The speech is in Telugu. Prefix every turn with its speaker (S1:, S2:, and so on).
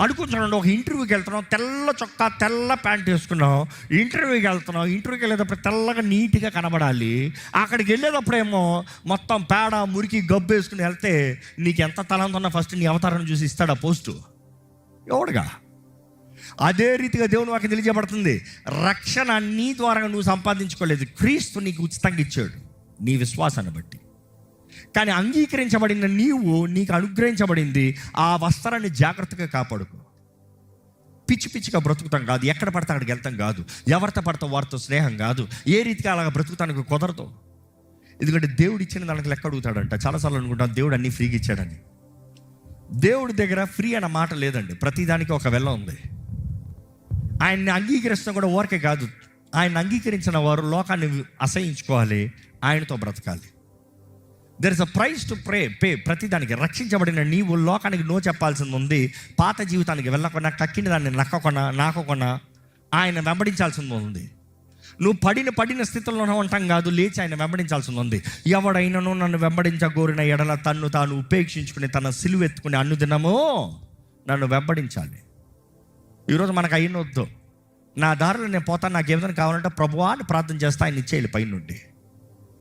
S1: అనుకుంటున్నాను, ఒక ఇంటర్వ్యూకి వెళ్తున్నావు, తెల్ల చొక్కా తెల్ల ప్యాంట్ వేసుకున్నావు, ఇంటర్వ్యూకి వెళ్తున్నావు, ఇంటర్వ్యూకి వెళ్ళేటప్పుడు తెల్లగా నీట్గా కనబడాలి. అక్కడికి వెళ్ళేటప్పుడేమో మొత్తం పేడ మురికి గబ్బు వేసుకుని వెళ్తే నీకు ఎంత తలంత ఉన్నా ఫస్ట్ నీ అవతారం చూసి ఇస్తాడా పోస్టు? ఎవడుగా? అదే రీతిగా దేవుని వాక్యం తెలియజేయబడుతుంది. రక్షణ నీ ద్వారా నువ్వు సంపాదించుకోలేదు, క్రీస్తు నీకు ఉచితంగా ఇచ్చాడు నీ విశ్వాసాన్ని బట్టి. కానీ అంగీకరించబడిన నీకు అనుగ్రహించబడింది ఆ వస్త్రాన్ని జాగ్రత్తగా కాపాడుకో. పిచ్చి పిచ్చిగా బ్రతుకుతాం కాదు, ఎక్కడ పడితే అక్కడికి వెళ్తాం కాదు, ఎవరితో పడతాం వారితో స్నేహం కాదు, ఏ రీతిగా అలాగ బ్రతుకుతానికి కుదరదు. ఎందుకంటే దేవుడు ఇచ్చిన దానికి లెక్క అడుగుతాడంట. చాలాసార్లు అనుకుంటాం దేవుడు అన్నీ ఫ్రీగా ఇచ్చాడని. దేవుడి దగ్గర ఫ్రీ అన్న మాట లేదండి, ప్రతిదానికి ఒక వెళ్ళ ఉంది. ఆయన్ని అంగీకరిస్తాం కూడా ఓరికే కాదు, ఆయన అంగీకరించిన వారు లోకాన్ని అసహించుకోవాలి, ఆయనతో బ్రతకాలి. There is a price to pay. ప్రతిదానికి రక్షించబడిన నీవు లోకానికి నో చెప్పాల్సింది ఉంది. పాత జీవితానికి వెళ్ళకుండా, కక్కిన దాన్ని నాకకుండా ఆయన వెంబడించాల్సింది ఉంది. నువ్వు పడిన స్థితిలో ఉంటాం కాదు, లేచి ఆయన వెంబడించాల్సింది ఉంది. ఎవడైనానో నన్ను వెంబడించగోరిన ఎడల తన్ను తాను ఉపేక్షించుకుని తన సిలువెత్తుకుని అనుదినమో నన్ను వెంబడించాలి. ఈరోజు మనకు అయినొద్దు, నా దారిలో నేను పోతాను, నాకు ఏదైనా కావాలంటే ప్రభువా అని ప్రార్థన చేస్తా, ఆయన ఇచ్చేయాలి పైనుండి.